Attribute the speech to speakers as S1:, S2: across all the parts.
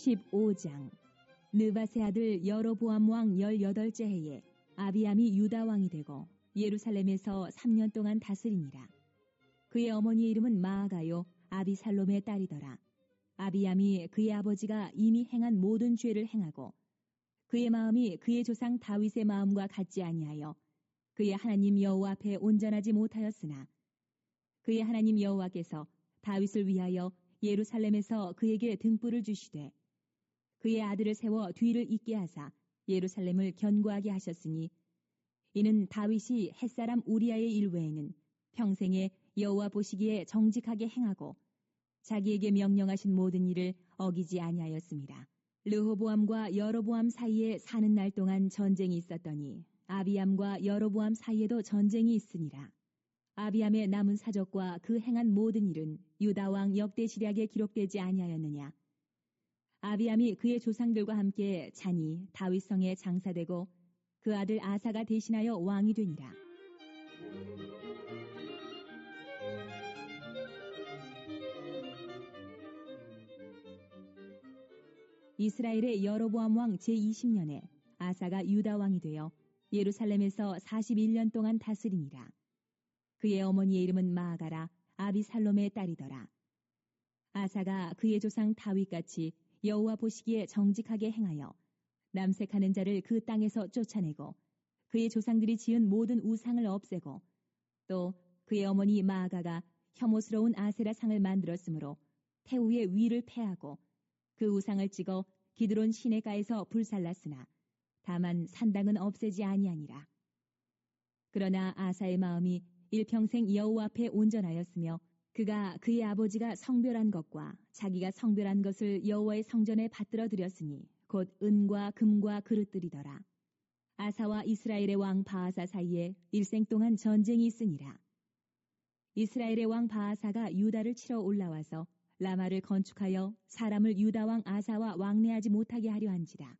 S1: 15장. 느밧의 아들 여로보암 왕 18째 해에 아비암이 유다 왕이 되고 예루살렘에서 3년 동안 다스리니라. 그의 어머니의 이름은 마아가요 아비살롬의 딸이더라. 아비암이 그의 아버지가 이미 행한 모든 죄를 행하고 그의 마음이 그의 조상 다윗의 마음과 같지 아니하여 그의 하나님 여호와 앞에 온전하지 못하였으나 그의 하나님 여호와께서 다윗을 위하여 예루살렘에서 그에게 등불을 주시되 그의 아들을 세워 뒤를 잇게 하사 예루살렘을 견고하게 하셨으니 이는 다윗이 햇사람 우리아의 일 외에는 평생에 여호와 보시기에 정직하게 행하고 자기에게 명령하신 모든 일을 어기지 아니하였습니다. 르호보암과 여로보암 사이에 사는 날 동안 전쟁이 있었더니 아비암과 여로보암 사이에도 전쟁이 있으니라. 아비암의 남은 사적과 그 행한 모든 일은 유다 왕 역대시략에 기록되지 아니하였느냐. 아비암이 그의 조상들과 함께 잔이 다윗성에 장사되고 그 아들 아사가 대신하여 왕이 되니라. 이스라엘의 여로보암 왕 제20년에 아사가 유다 왕이 되어 예루살렘에서 41년 동안 다스리니라. 그의 어머니의 이름은 마아가라 아비살롬의 딸이더라. 아사가 그의 조상 다윗같이 여호와 보시기에 정직하게 행하여 남색하는 자를 그 땅에서 쫓아내고 그의 조상들이 지은 모든 우상을 없애고 또 그의 어머니 마아가가 혐오스러운 아세라 상을 만들었으므로 태우의 위를 패하고 그 우상을 찍어 기드론 시내가에서 불살랐으나 다만 산당은 없애지 아니하니라. 그러나 아사의 마음이 일평생 여호와 앞에 온전하였으며 그가 그의 아버지가 성별한 것과 자기가 성별한 것을 여호와의 성전에 받들어 드렸으니 곧 은과 금과 그릇들이더라. 아사와 이스라엘의 왕 바아사 사이에 일생 동안 전쟁이 있으니라. 이스라엘의 왕 바아사가 유다를 치러 올라와서 라마를 건축하여 사람을 유다 왕 아사와 왕래하지 못하게 하려 한지라.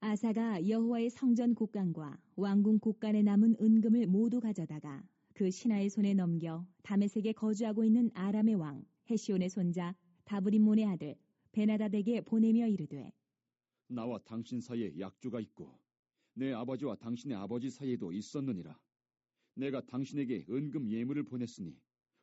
S1: 아사가 여호와의 성전 곡간과 왕궁 곡간에 남은 은금을 모두 가져다가 그 신하의 손에 넘겨 다메섹에 거주하고 있는 아람의 왕 헤시온의 손자 다브림몬의 아들 베나닷에게 보내며 이르되
S2: 나와 당신 사이에 약조가 있고 내 아버지와 당신의 아버지 사이에도 있었느니라. 내가 당신에게 은금 예물을 보냈으니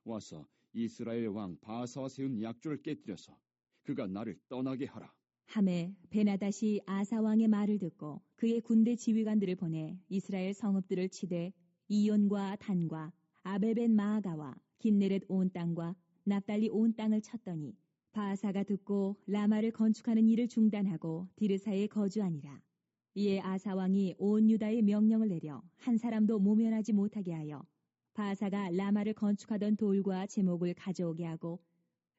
S2: 와서 이스라엘 왕 바아사와 세운 약조를 깨뜨려서 그가 나를 떠나게 하라.
S1: 하매 베나닷이 아사 왕의 말을 듣고 그의 군대 지휘관들을 보내 이스라엘 성읍들을 치되 이온과 단과 아벨벤 마아가와 긴네렛 온 땅과 납달리 온 땅을 쳤더니 바아사가 듣고 라마를 건축하는 일을 중단하고 디르사에 거주하니라. 이에 아사 왕이 온 유다에 명령을 내려 한 사람도 모면하지 못하게 하여 바아사가 라마를 건축하던 돌과 제목을 가져오게 하고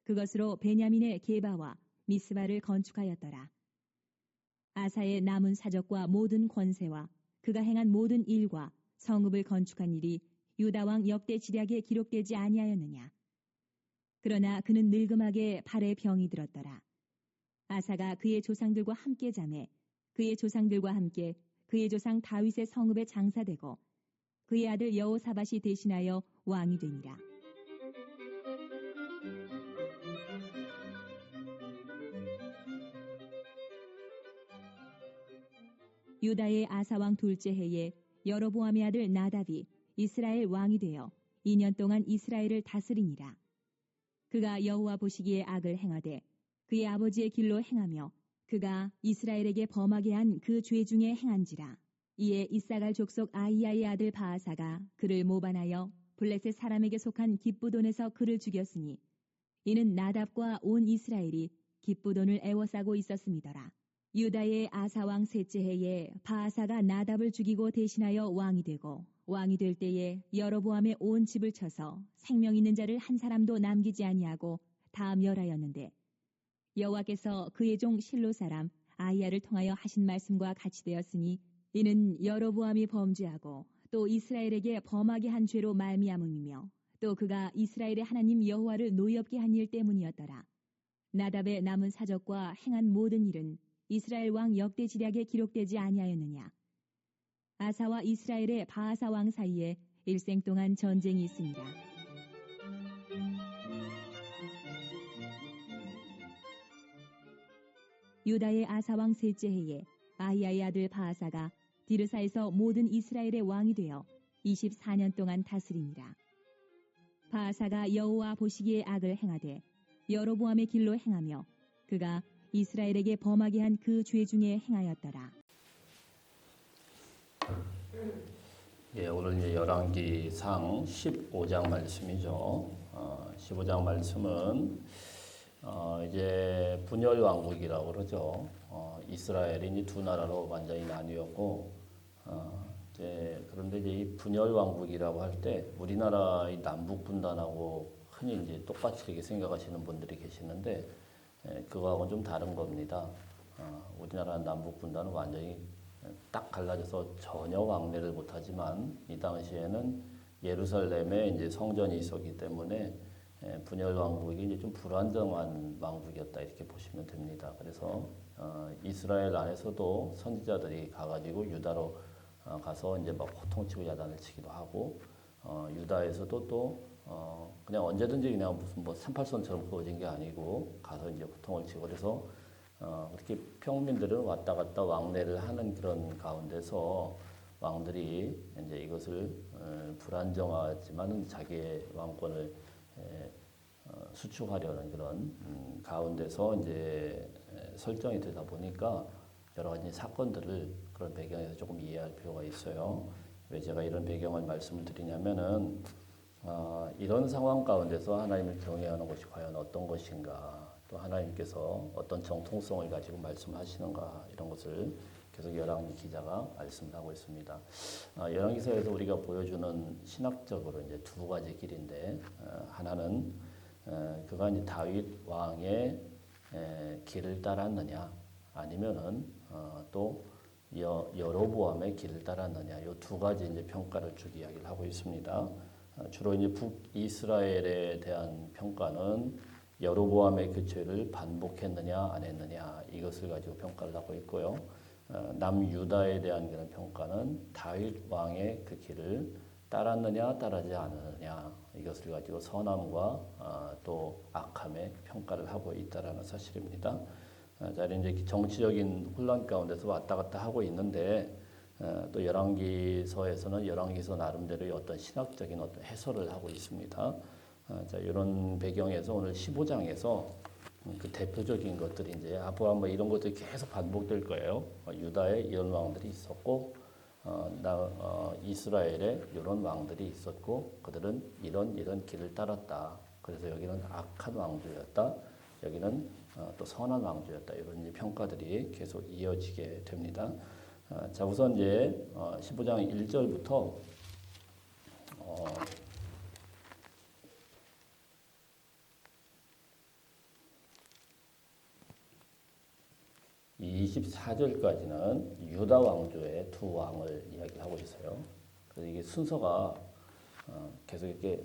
S1: 그것으로 베냐민의 게바와 미스바를 건축하였더라. 아사의 남은 사적과 모든 권세와 그가 행한 모든 일과 성읍을 건축한 일이 유다 왕 역대지략에 기록되지 아니하였느냐. 그러나 그는 늙음하게 발에 병이 들었더라. 아사가 그의 조상들과 함께 자매 그의 조상들과 함께 그의 조상 다윗의 성읍에 장사되고 그의 아들 여호사밧이 대신하여 왕이 되니라. 유다의 아사왕 둘째 해에 여로보암의 아들 나답이 이스라엘 왕이 되어 2년 동안 이스라엘을 다스리니라. 그가 여호와 보시기에 악을 행하되 그의 아버지의 길로 행하며 그가 이스라엘에게 범하게 한 그 죄 중에 행한지라. 이에 이사갈 족속 아이야의 아들 바아사가 그를 모반하여 블레셋 사람에게 속한 깁부돈에서 그를 죽였으니 이는 나답과 온 이스라엘이 깁부돈을 애워싸고 있었음이더라. 유다의 아사왕 셋째 해에 바아사가 나답을 죽이고 대신하여 왕이 되고 왕이 될 때에 여로보암의 온 집을 쳐서 생명 있는 자를 한 사람도 남기지 아니하고 다 멸하였는데 여호와께서 그의 종 실로 사람 아이야를 통하여 하신 말씀과 같이 되었으니 이는 여로보암이 범죄하고 또 이스라엘에게 범하게 한 죄로 말미암음이며 또 그가 이스라엘의 하나님 여호와를 노엽게 한 일 때문이었더라. 나답의 남은 사적과 행한 모든 일은 이스라엘 왕 역대지략에 기록되지 아니하였느냐. 아사와 이스라엘의 바아사 왕 사이에 일생 동안 전쟁이 있습니다. 유다의 아사왕 셋째 해에 아히야의 아들 바하사가 디르사에서 모든 이스라엘의 왕이 되어 24년 동안 다스리니라. 바하사가 여호와 보시기에 악을 행하되 여로보암의 길로 행하며 그가 이스라엘에게 범하게 한 그 죄 중에 행하였더라.
S3: 예, 오늘 이제 열왕기상 15장 말씀이죠. 15장 말씀은 이제 분열 왕국이라고 그러죠. 이스라엘이 이제 두 나라로 완전히 나뉘었고, 그런데 이제 이 분열 왕국이라고 할 때 우리나라의 남북 분단하고 흔히 이제 똑같이 이렇게 생각하시는 분들이 계시는데, 그거하고는 좀 다른 겁니다. 우리나라 남북 분단은 완전히 딱 갈라져서 전혀 왕래를 못하지만 이 당시에는 예루살렘에 이제 성전이 있었기 때문에 분열 왕국이 이제 좀 불안정한 왕국이었다 이렇게 보시면 됩니다. 그래서 이스라엘 안에서도 선지자들이 가가지고 유다로 가서 이제 막 호통치고 야단을 치기도 하고 유다에서도 또 그냥 언제든지 그냥 무슨 뭐 38선처럼 그어진 게 아니고 가서 이제 호통을 치고 그래서 그렇게 평민들은 왔다 갔다 왕래를 하는 그런 가운데서 왕들이 이제 이것을 불안정하지만 자기의 왕권을 수축하려는 그런 가운데서 이제 설정이 되다 보니까 여러 가지 사건들을 그런 배경에서 조금 이해할 필요가 있어요. 왜 제가 이런 배경을 말씀을 드리냐면은 이런 상황 가운데서 하나님을 경외하는 것이 과연 어떤 것인가, 또 하나님께서 어떤 정통성을 가지고 말씀하시는가 이런 것을 계속 열왕기 기자가 말씀을 하고 있습니다. 열왕기서에서 우리가 보여주는 신학적으로 이제 두 가지 길인데 하나는 그가 이제 다윗 왕의 길을 따랐느냐 아니면은 또 여로보암의 길을 따랐느냐 이 두 가지 이제 평가를 쭉 이야기를 하고 있습니다. 주로 이제 북이스라엘에 대한 평가는 여로보암의 그 죄를 반복했느냐 안 했느냐 이것을 가지고 평가를 하고 있고요. 남유다에 대한 그런 평가는 다윗 왕의 그 길을 따랐느냐 따르지 않느냐 이것을 가지고 선함과 또 악함의 평가를 하고 있다라는 사실입니다. 자, 이제 정치적인 혼란 가운데서 왔다 갔다 하고 있는데 또 열왕기서에서는 열왕기서 나름대로의 어떤 신학적인 어떤 해설을 하고 있습니다. 자, 이런 배경에서 오늘 15장에서 그 대표적인 것들이 이제 앞으로 뭐 이런 것들이 계속 반복될 거예요. 유다에 이런 왕들이 있었고, 이스라엘에 이런 왕들이 있었고, 그들은 이런 길을 따랐다. 그래서 여기는 악한 왕조였다. 여기는 또 선한 왕조였다. 이런 이제 평가들이 계속 이어지게 됩니다. 자, 우선 이제 15장 1절부터 24절까지는 유다 왕조의 두 왕을 이야기하고 있어요. 그래서 이게 순서가 계속 이렇게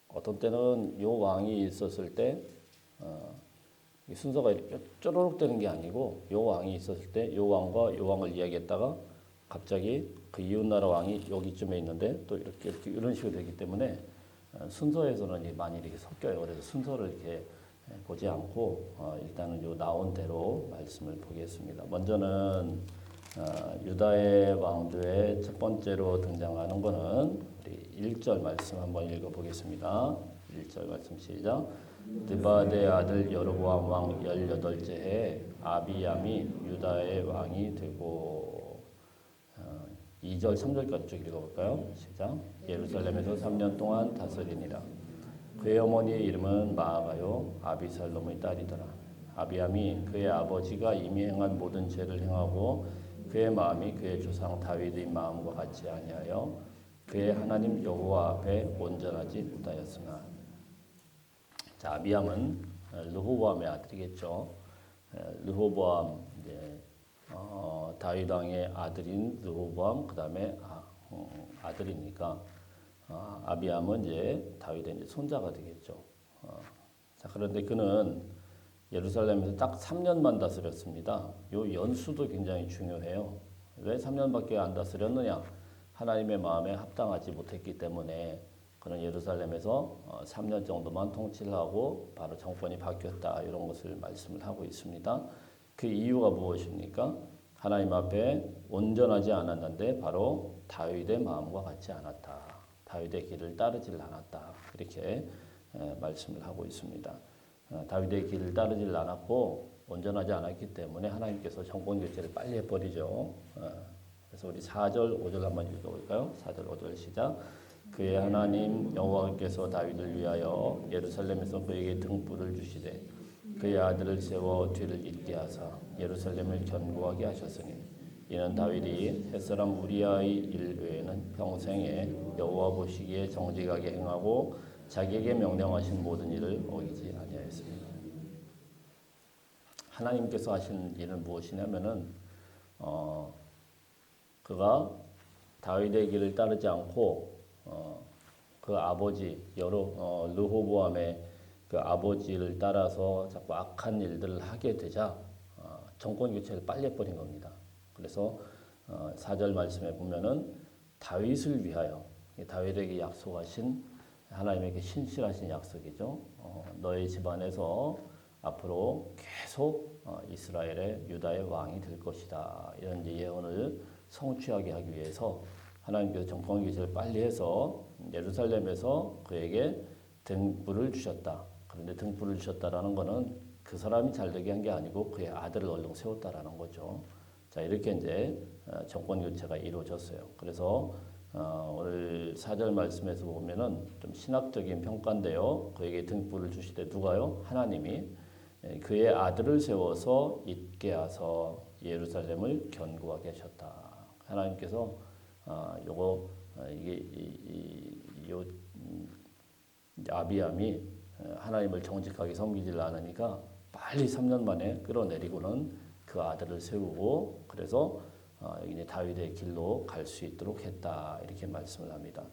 S3: 어떤 때는 요 왕이 있었을 때 순서가 이렇게 쪼르륵 되는 게 아니고 요 왕이 있었을 때 요 왕과 요 왕을 이야기했다가 갑자기 그 이웃나라 왕이 여기쯤에 있는데 또 이렇게 이런 식으로 되기 때문에 순서에서는 많이 이렇게 섞여요. 그래서 순서를 이렇게 보지 않고 일단은 요 나온 대로 말씀을 보겠습니다. 먼저는 유다의 왕조의 첫 번째로 등장하는 것은 우리 1절 말씀 한번 읽어보겠습니다. 1절 말씀 시작. 느바데 아들 여로보암 왕 18째 해에 아비암이 유다의 왕이 되고 2절 3절까지 쭉 읽어볼까요? 시작. 예루살렘에서 3년 동안 다스리니라. 그의 어머니의 이름은 마아가요 아비살롬의 딸이더라. 아비암이 그의 아버지가 이미 행한 모든 죄를 행하고 그의 마음이 그의 조상 다윗의 마음과 같지 아니하여 그의 하나님 여호와 앞에 온전하지 못하였으나. 자, 아비암은 르호보암의 아들이겠죠. 르호보암 이제 다윗 왕의 아들인 르호보암 그다음에 아들이니까 아비암은 이제 다윗의 이제 손자가 되겠죠. 자, 그런데 그는 예루살렘에서 딱 3년만 다스렸습니다. 요 연수도 굉장히 중요해요. 왜 3년밖에 안 다스렸느냐? 하나님의 마음에 합당하지 못했기 때문에 그런 예루살렘에서 3년 정도만 통치를 하고 바로 정권이 바뀌었다 이런 것을 말씀을 하고 있습니다. 그 이유가 무엇입니까? 하나님 앞에 온전하지 않았는데 바로 다윗의 마음과 같지 않았다. 다윗의 길을 따르질 않았다. 이렇게 말씀을 하고 있습니다. 다윗의 길을 따르질 않았고 온전하지 않았기 때문에 하나님께서 정권 교체를 빨리 해버리죠. 그래서 우리 4절, 5절 한번 읽어볼까요? 4절, 5절 시작. 그의 하나님 여호와께서 다윗을 위하여 예루살렘에서 그에게 등불을 주시되 그의 아들을 세워 뒤를 잇게 하사 예루살렘을 견고하게 하셨으니 이는 다윗이 햇사람 우리아의 일 외에는 평생에 여호와 보시기에 정직하게 행하고 자기에게 명령하신 모든 일을 어기지 아니하였습니다. 하나님께서 하신 일은 무엇이냐면은 그가 다윗의 길을 따르지 않고 그 아버지 르호보암의 그 아버지를 따라서 자꾸 악한 일들을 하게 되자 정권 교체를 빨리 해버린 겁니다. 그래서 4절 말씀에 보면은 다윗을 위하여 다윗에게 약속하신 하나님에게 신실하신 약속이죠. 너의 집안에서 앞으로 계속 이스라엘의 유다의 왕이 될 것이다. 이런 예언을 성취하게 하기 위해서 하나님께서 정권 교체를 빨리 해서 예루살렘에서 그에게 등불을 주셨다. 그런데 등불을 주셨다라는 것은 그 사람이 잘되게 한 게 아니고 그의 아들을 얼른 세웠다라는 거죠. 자, 이렇게 이제 정권 교체가 이루어졌어요. 그래서 오늘 4절 말씀에서 보면은 좀 신학적인 평가인데요. 그에게 등불을 주시되 누가요? 하나님이 그의 아들을 세워서 잇게 하서 예루살렘을 견고하게 하셨다. 하나님께서 아비암이 하나님을 정직하게 섬기질 않으니까 빨리 3년 만에 끌어내리고는 그 아들을 세우고 그래서 이제 다윗의 길로 갈 수 있도록 했다 이렇게 말씀을 합니다.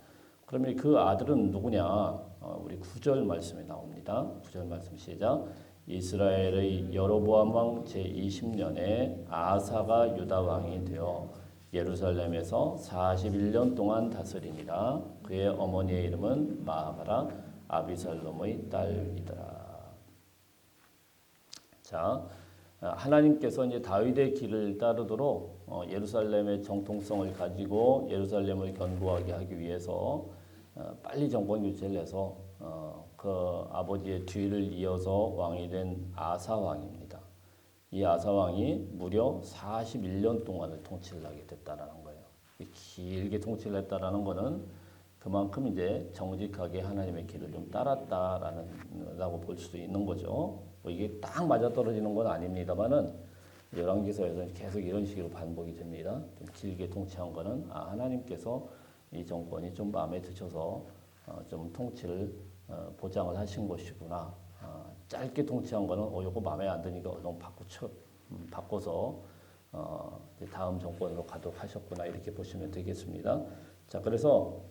S3: 그러면 그 아들은 누구냐? 우리 9절 말씀에 나옵니다. 9절 말씀 시작. 이스라엘의 여로보암 왕 제20년에 아사가 유다 왕이 되어 예루살렘에서 41년 동안 다스리니라. 그의 어머니의 이름은 마아가라 아비살롬의 딸이더라. 자, 하나님께서 이제 다윗의 길을 따르도록 예루살렘의 정통성을 가지고 예루살렘을 견고하게 하기 위해서 빨리 정권 교체를 해서 그 아버지의 뒤를 이어서 왕이 된 아사 왕입니다. 이 아사 왕이 무려 41년 동안을 통치를 하게 됐다라는 거예요. 길게 통치를 했다라는 거는 그만큼 이제 정직하게 하나님의 길을 좀 따랐다라고 볼 수도 있는 거죠. 뭐 이게 딱 맞아떨어지는 건 아닙니다만은 열왕기서에서는 계속 이런 식으로 반복이 됩니다. 좀 길게 통치한 거는 하나님께서 이 정권이 좀 마음에 드셔서 좀 통치를 보장을 하신 것이구나. 짧게 통치한 거는 이거 마음에 안 드니까 얼른 바꿔서 이제 다음 정권으로 가도록 하셨구나 이렇게 보시면 되겠습니다. 자, 그래서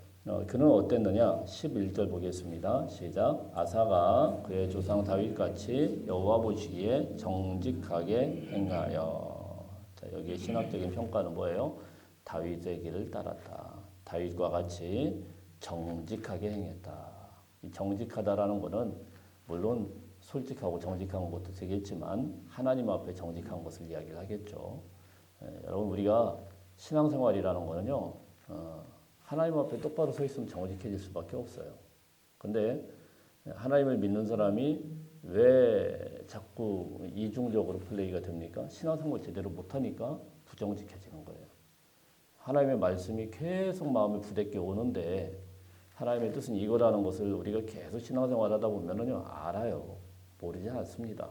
S3: 그는 어땠느냐? 11절 보겠습니다. 시작. 아사가 그의 조상 다윗같이 여호와 보시기에 정직하게 행하여. 자, 여기에 신학적인 평가는 뭐예요? 다윗의 길을 따랐다. 다윗과 같이 정직하게 행했다. 이 정직하다라는 것은 물론 솔직하고 정직한 것도 되겠지만 하나님 앞에 정직한 것을 이야기를 하겠죠. 여러분 우리가 신앙생활이라는 거는요. 하나님 앞에 똑바로 서 있으면 정직해질 수밖에 없어요. 근데 하나님을 믿는 사람이 왜 자꾸 이중적으로 플레이가 됩니까? 신앙생활 제대로 못하니까 부정직해지는 거예요. 하나님의 말씀이 계속 마음에 부대껴 오는데 하나님의 뜻은 이거라는 것을 우리가 계속 신앙생활 하다 보면은요 알아요. 모르지 않습니다.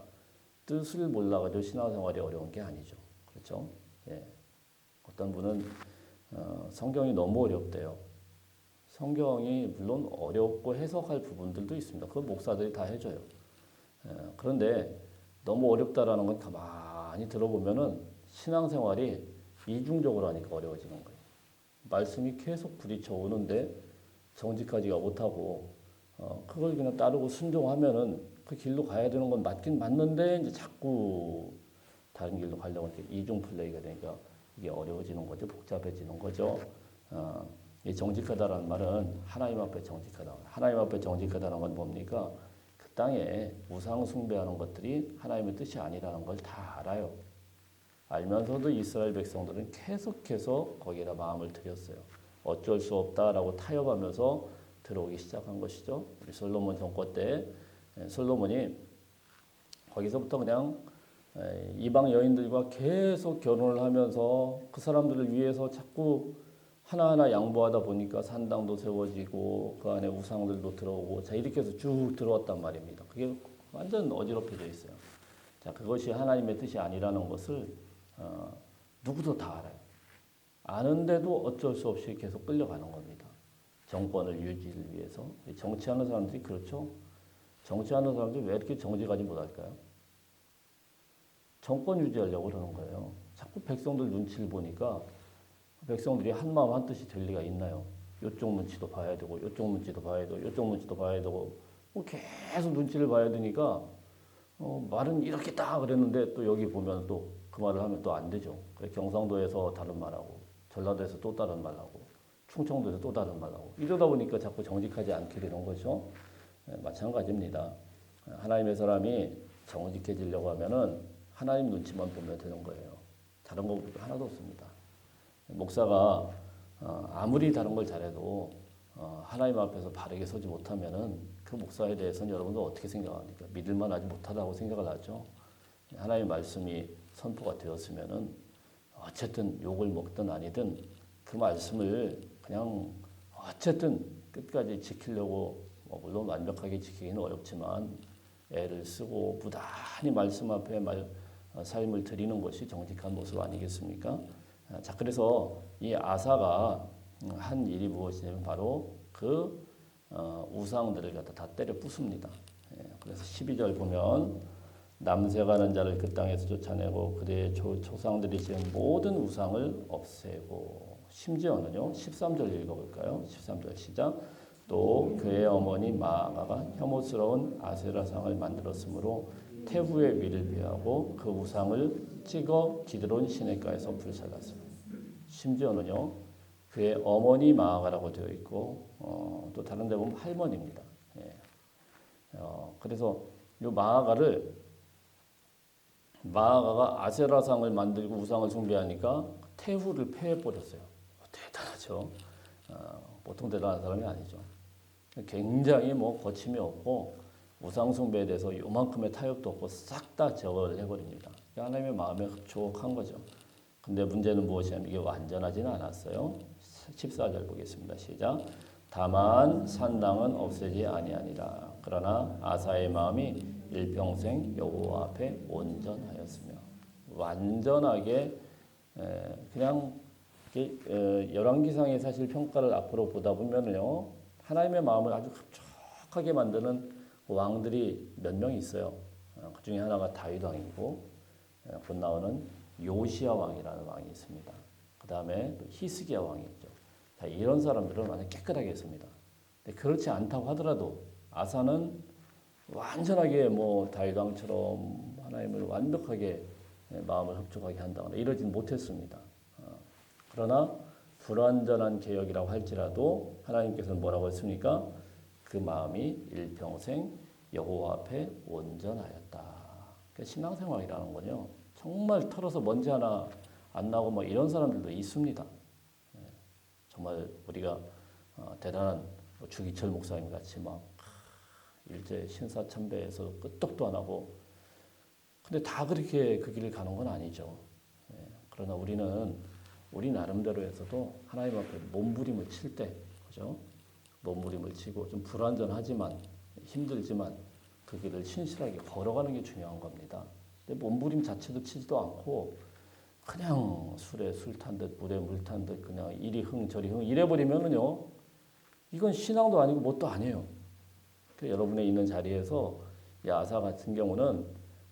S3: 뜻을 몰라가지고 신앙생활이 어려운 게 아니죠. 그렇죠? 예. 어떤 분은 성경이 너무 어렵대요. 성경이 물론 어렵고 해석할 부분들도 있습니다. 그건 목사들이 다 해줘요. 그런데 너무 어렵다라는 건 가만히 들어보면은 신앙생활이 이중적으로 하니까 어려워지는 거예요. 말씀이 계속 부딪혀 오는데 정직하지가 못하고 그걸 그냥 따르고 순종하면은 그 길로 가야 되는 건 맞긴 맞는데 이제 자꾸 다른 길로 가려고 이렇게 이중 플레이가 되니까 이게 어려워지는 거죠. 복잡해지는 거죠. 이 정직하다라는 말은 하나님 앞에 정직하다. 하나님 앞에 정직하다는 건 뭡니까? 그 땅에 우상 숭배하는 것들이 하나님의 뜻이 아니라는 걸 다 알아요. 알면서도 이스라엘 백성들은 계속해서 거기에다 마음을 들였어요. 어쩔 수 없다라고 타협하면서 들어오기 시작한 것이죠. 우리 솔로몬 정권 때 솔로몬이 거기서부터 그냥 이방 여인들과 계속 결혼을 하면서 그 사람들을 위해서 자꾸 하나하나 양보하다 보니까 산당도 세워지고 그 안에 우상들도 들어오고 자 이렇게 해서 쭉 들어왔단 말입니다. 그게 완전 어지럽혀져 있어요. 자 그것이 하나님의 뜻이 아니라는 것을 누구도 다 알아요. 아는데도 어쩔 수 없이 계속 끌려가는 겁니다. 정권을 유지를 위해서. 정치하는 사람들이 그렇죠. 정치하는 사람들이 왜 이렇게 정직하지 못할까요? 정권 유지하려고 그러는 거예요. 자꾸 백성들 눈치를 보니까 백성들이 한마음 한뜻이 될 리가 있나요? 이쪽 눈치도 봐야 되고 이쪽 눈치도 봐야 되고 이쪽 눈치도 봐야 되고 뭐 계속 눈치를 봐야 되니까 말은 이렇게 딱 그랬는데 또 여기 보면 또 그 말을 하면 또 안 되죠. 그래 경상도에서 다른 말하고 전라도에서 또 다른 말하고 충청도에서 또 다른 말하고 이러다 보니까 자꾸 정직하지 않게 되는 거죠. 마찬가지입니다. 하나님의 사람이 정직해지려고 하면은 하나님 눈치만 보면 되는 거예요. 다른 거 하나도 없습니다. 목사가 아무리 다른 걸 잘해도 하나님 앞에서 바르게 서지 못하면은 그 목사에 대해서는 여러분들 어떻게 생각합니까? 믿을만하지 못하다고 생각을 하죠. 하나님의 말씀이 선포가 되었으면은 어쨌든 욕을 먹든 아니든 그 말씀을 그냥 어쨌든 끝까지 지키려고 물론 완벽하게 지키기는 어렵지만 애를 쓰고 부단히 말씀 앞에 삶을 드리는 것이 정직한 모습 아니겠습니까? 자 그래서 이 아사가 한 일이 무엇이냐면 바로 그 우상들을 갖다 다 때려 부숩니다. 그래서 12절 보면 남색하는 자를 그 땅에서 쫓아내고 그들의 조상들이 지은 모든 우상을 없애고 심지어는요 13절 읽어볼까요? 13절 시작. 또 그의 어머니 마아가가 혐오스러운 아세라상을 만들었으므로 태후의 위를 비하고 그 우상을 찍어 기드론 시내가에서 불살랐습니다. 심지어는요 그의 어머니 마아가라고 되어 있고 또 다른 데 보면 할머니입니다. 그래서 이 마아가가 아세라상을 만들고 우상을 숭배하니까 태후를 폐해버렸어요. 대단하죠. 보통 대단한 사람이 아니죠. 굉장히 거침이 없고 우상 숭배에 대해서 요만큼의 타협도 없고 싹 다 제거를 해버립니다. 하나님의 마음에 흡족한 거죠. 근데 문제는 무엇이냐면 이게 완전하지는 않았어요. 14절 보겠습니다. 시작. 다만 산당은 없애지 아니하니라. 그러나 아사의 마음이 일평생 여호와 앞에 온전하였으며 완전하게 그냥 열왕기상의 사실 평가를 앞으로 보다 보면요 하나님의 마음을 아주 흡족하게 만드는 왕들이 몇 명 있어요. 그 중에 하나가 다윗 왕이고 곧 나오는 요시야 왕이라는 왕이 있습니다. 그 다음에 히스기야 왕이 있죠. 자, 이런 사람들은 완전 깨끗하게 했습니다. 근데 그렇지 않다고 하더라도 아사는 완전하게 다윗 왕처럼 하나님을 완벽하게 마음을 흡족하게 한다거나 이러진 못했습니다. 그러나 불완전한 개혁이라고 할지라도 하나님께서는 뭐라고 했습니까? 그 마음이 일평생 여호와 앞에 온전하였다. 그러니까 신앙생활이라는 거요. 정말 털어서 먼지 하나 안 나고 이런 사람들도 있습니다. 정말 우리가 대단한 주기철 목사님 같이 일제 신사참배에서 끄떡도 안 하고 근데 다 그렇게 그 길을 가는 건 아니죠. 그러나 우리 나름대로 해서도 하나님 앞에 몸부림을 칠 때, 그죠? 몸부림을 치고 좀 불완전하지만 힘들지만 그 길을 신실하게 걸어가는 게 중요한 겁니다. 근데 몸부림 자체도 치지도 않고 그냥 술에 술 탄 듯 물에 물 탄 듯 그냥 이리 흥 저리 흥 이래버리면은요 이건 신앙도 아니고 뭣도 아니에요. 여러분의 있는 자리에서 아사 같은 경우는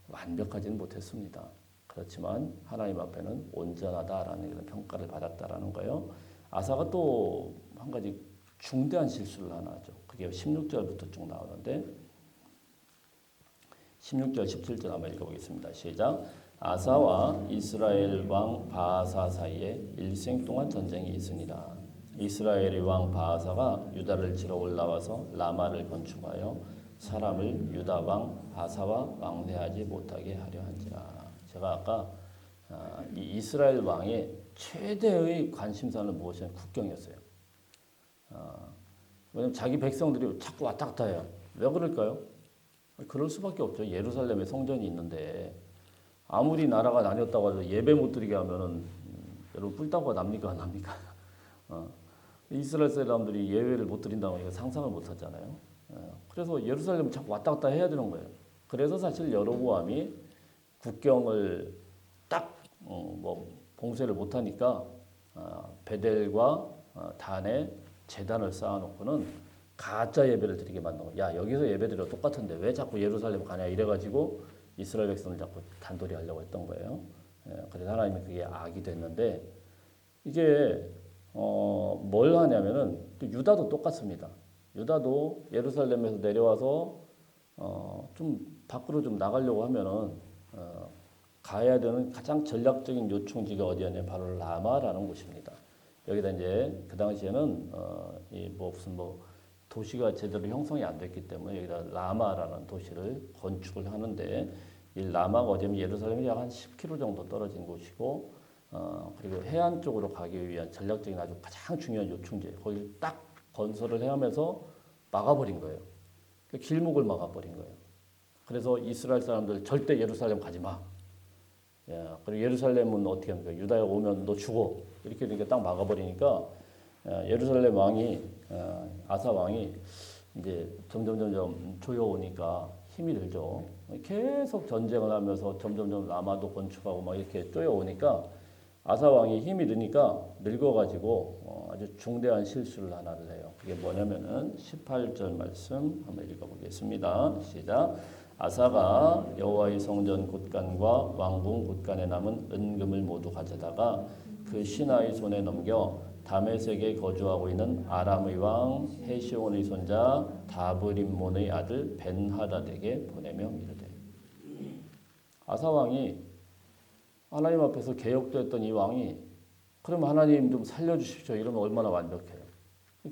S3: 완벽하지는 못했습니다. 그렇지만 하나님 앞에는 온전하다라는 이런 평가를 받았다라는 거예요. 아사가 또 한 가지 중대한 실수를 하나 하죠. 그게 16절부터 쭉 나오는데 16절 17절 한번 읽어보겠습니다. 시작. 아사와 이스라엘 왕 바아사 사이에 일생 동안 전쟁이 있으니라. 이스라엘의 왕 바하사가 유다를 치러 올라와서 라마를 건축하여 사람을 유다 왕 바사와 왕래하지 못하게 하려 한지라. 제가 아까 이 이스라엘 왕의 최대의 관심사는 무엇이냐면 국경이었어요. 왜냐하면 자기 백성들이 자꾸 왔다 갔다 해요. 왜 그럴까요? 그럴 수밖에 없죠. 예루살렘에 성전이 있는데 아무리 나라가 나뉘었다고 해도 예배 못 드리게 하면은 여러분 뿔따구가 납니까 안 납니까? 이스라엘 사람들이 예배를 못 드린다고 이거 상상을 못 하잖아요. 그래서 예루살렘을 자꾸 왔다 갔다 해야 되는 거예요. 그래서 사실 여로보암이 국경을 딱 봉쇄를 못 하니까 베델과 단에 제단을 쌓아놓고는 가짜 예배를 드리게 만든 거예요. 야, 여기서 예배드려 똑같은데 왜 자꾸 예루살렘 가냐 이래가지고 이스라엘 백성을 자꾸 단돌이 하려고 했던 거예요. 그래서 하나님이 그게 악이 됐는데 이게 뭘 하냐면은 또 유다도 똑같습니다. 유다도 예루살렘에서 내려와서 좀 밖으로 좀 나가려고 하면은 가야 되는 가장 전략적인 요충지가 어디였냐면 바로 라마라는 곳입니다. 여기다 이제 그 당시에는 무슨 도시가 제대로 형성이 안 됐기 때문에 여기다 라마라는 도시를 건축을 하는데 이 라마가 어디냐면 예루살렘이 약 한 10km 정도 떨어진 곳이고 그리고 해안 쪽으로 가기 위한 전략적인 아주 가장 중요한 요충지 거기를 딱 건설을 해하면서 막아버린 거예요. 길목을 막아버린 거예요. 그래서 이스라엘 사람들 절대 예루살렘 가지 마. 그리고 예루살렘은 어떻게 합니까? 유다에 오면 너 죽어. 이렇게 되니까 딱 막아버리니까 예루살렘 왕이 아사 왕이 이제 점점 조여오니까 힘이 들죠. 계속 전쟁을 하면서 점점 라마도 건축하고 막 이렇게 쪼여오니까 아사 왕이 힘이 드니까 늙어가지고 아주 중대한 실수를 하나를 해요. 그게 뭐냐면은 18절 말씀 한번 읽어보겠습니다. 시작. 아사가 여호와의 성전 곳간과 왕궁 곳간에 남은 은금을 모두 가져다가 그 신하의 손에 넘겨 다메섹에 거주하고 있는 아람의 왕 헤시온의 손자 다브림몬의 아들 벤하닷에게 보내며 이르되. 아사 왕이 하나님 앞에서 개혁도 했던 이 왕이 그럼 하나님 좀 살려주십시오 이러면 얼마나 완벽해요.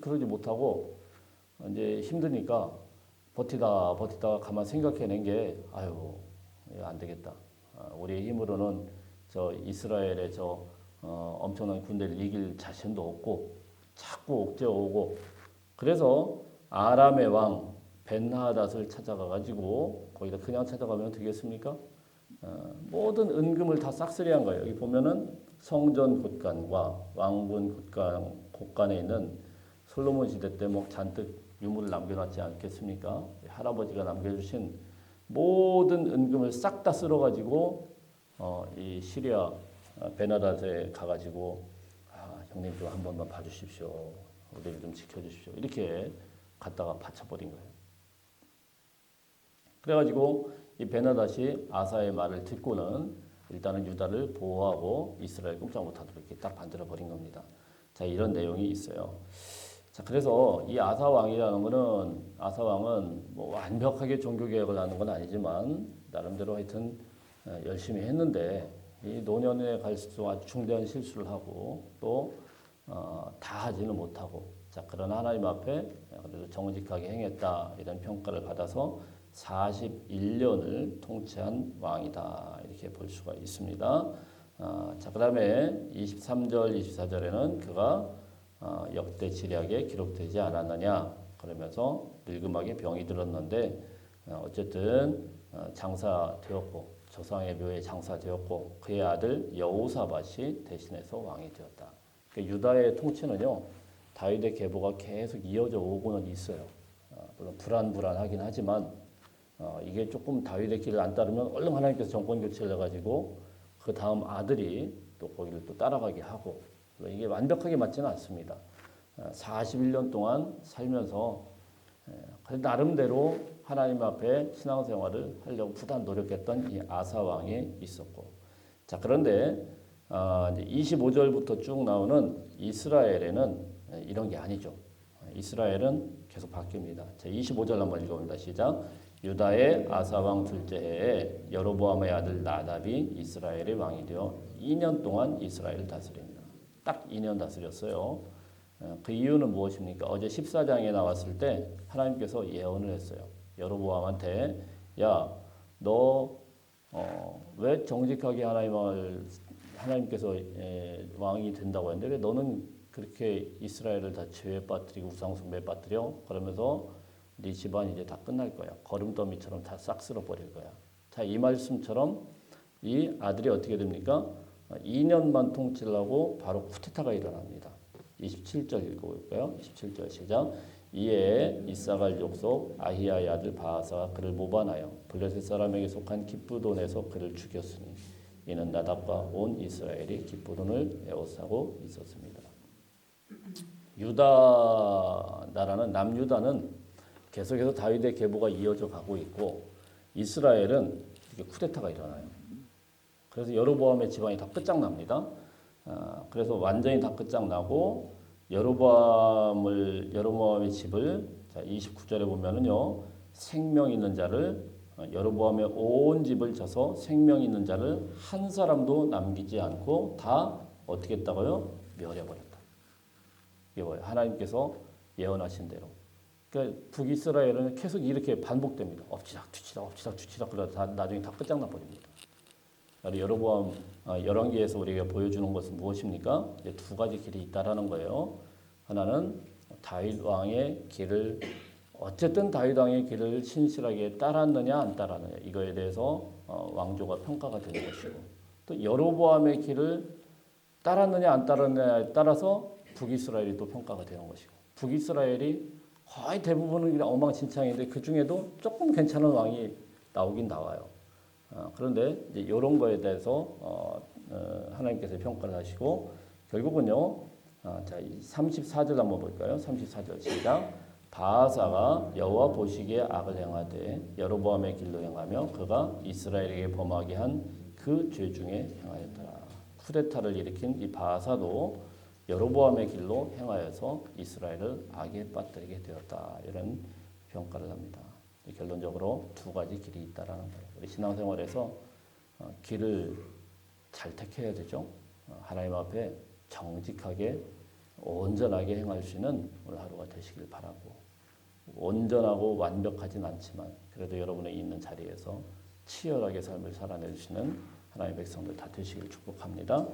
S3: 그러지 못하고 이제 힘드니까 버티다가 가만 생각해낸 게 아유 안 되겠다. 우리의 힘으로는 저 이스라엘의 저 엄청난 군대를 이길 자신도 없고 자꾸 옥죄어오고 그래서 아람의 왕 벤하닷을 찾아가가지고 거기다 그냥 찾아가면 되겠습니까? 모든 은금을 다 싹쓸이한 거예요. 여기 보면은 성전 곳간과 왕군 곳간에 있는 솔로몬 시대 때 뭐 잔뜩 유물을 남겨놨지 않겠습니까? 할아버지가 남겨주신 모든 은금을 싹 다 쓸어가지고 이 시리아 베나닷에 가가지고 형님 좀 한 번만 봐주십시오. 우리를 좀 지켜주십시오. 이렇게 갖다가 바쳐버린 거예요. 그래가지고 이 베나닷이 아사의 말을 듣고는 일단은 유다를 보호하고 이스라엘 꼼짝 못하도록 이렇게 딱 만들어버린 겁니다. 자, 이런 내용이 있어요. 자, 그래서 이 아사 왕이라는 거는 아사 왕은 뭐 완벽하게 종교 개혁을 하는 건 아니지만 나름대로 하여튼 열심히 했는데 이 노년에 갈수록 아주 중대한 실수를 하고 또 다 하지는 못하고 자, 그런 하나님 앞에 그래도 정직하게 행했다 이런 평가를 받아서 41년을 통치한 왕이다 이렇게 볼 수가 있습니다. 자, 그 다음에 23절 24절에는 그가 역대 지략에 기록되지 않았느냐 그러면서 늙음하게 병이 들었는데 어쨌든 장사되었고 조상의 묘에 장사되었고 그의 아들 여호사밧이 대신해서 왕이 되었다. 그러니까 유다의 통치는요 다윗의 계보가 계속 이어져 오고는 있어요. 물론 불안하긴 하지만 이게 조금 다윗의 길을 안 따르면 얼른 하나님께서 정권 교체를 해가지고 그 다음 아들이 또 거기를 또 따라가게 하고 이게 완벽하게 맞지는 않습니다. 41년 동안 살면서 나름대로 하나님 앞에 신앙생활을 하려고 부단 노력했던 이 아사 왕이 있었고 자 그런데 이제 25절부터 쭉 나오는 이스라엘에는 이런 게 아니죠. 이스라엘은 계속 바뀝니다. 자 25절 한번 읽어봅니다. 시작. 유다의 아사 왕 둘째 해에 여로보암의 아들 나답이 이스라엘의 왕이 되어 2년 동안 이스라엘을 다스립니다. 딱 2년 다스렸어요. 그 이유는 무엇입니까? 어제 14장에 나왔을 때 하나님께서 예언을 했어요. 여로보암한테 야, 너 왜 정직하게 하나님께서 왕이 된다고 했는데 왜 너는 그렇게 이스라엘을 다 죄에 빠뜨리고 우상 숭배에 빠뜨려? 그러면서 네 집안 이제 다 끝날 거야. 거름더미처럼 다 싹 쓸어버릴 거야. 자, 이 말씀처럼 이 아들이 어떻게 됩니까? 2년만 통치를 하고 바로 쿠데타가 일어납니다. 27절 읽어볼까요? 27절 시작. 이에 이사갈 족속 아히야의 아들 바하사가 그를 모반하여 블레셋 사람에게 속한 기브돈에서 그를 죽였으니 이는 나답과 온 이스라엘이 기브돈을 에워싸고 있었습니다. 유다 나라는 남유다는 계속해서 다윗의 계보가 이어져 가고 있고 이스라엘은 이렇게 쿠데타가 일어나요. 그래서 여로보암의 집안이 다 끝장납니다. 그래서 완전히 다 끝장나고 여로보암의 집을 자 29절에 보면은요 생명 있는 자를 여로보암의 온 집을 쳐서 생명 있는 자를 한 사람도 남기지 않고 다 어떻게 했다고요? 멸해버렸다. 이게 뭐예요? 하나님께서 예언하신 대로. 그러니까 북이스라엘은 계속 이렇게 반복됩니다. 엎치락 뒤치락 그러다 나중에 다 끝장나 버립니다. 여로보암 열왕기에서 우리가 보여주는 것은 무엇입니까? 이제 두 가지 길이 있다라는 거예요. 하나는 다윗 왕의 길을 어쨌든 다윗 왕의 길을 신실하게 따랐느냐 안 따랐느냐 이거에 대해서 왕조가 평가가 되는 것이고 또 여로보암의 길을 따랐느냐 안 따랐느냐에 따라서 북이스라엘이 또 평가가 되는 것이고 북이스라엘이 거의 대부분은 그냥 엉망진창인데 그 중에도 조금 괜찮은 왕이 나오긴 나와요. 그런데 이제 이런 거에 대해서 하나님께서 평가를 하시고 결국은요. 자, 34절 한번 볼까요? 34절 시작. 바하사가 여호와 보시기에 악을 행하되 여로보암의 길로 행하며 그가 이스라엘에게 범하게 한 그 죄 중에 행하였더라. 쿠데타를 일으킨 이 바하사도 여로보암의 길로 행하여서 이스라엘을 악에 빠뜨리게 되었다. 이런 평가를 합니다. 결론적으로 두 가지 길이 있다라는 거예요. 우리 신앙생활에서 길을 잘 택해야 되죠. 하나님 앞에 정직하게 온전하게 행할 수 있는 오늘 하루가 되시길 바라고 온전하고 완벽하진 않지만 그래도 여러분의 있는 자리에서 치열하게 삶을 살아낼 수 있는 하나님의 백성들 다 되시길 축복합니다.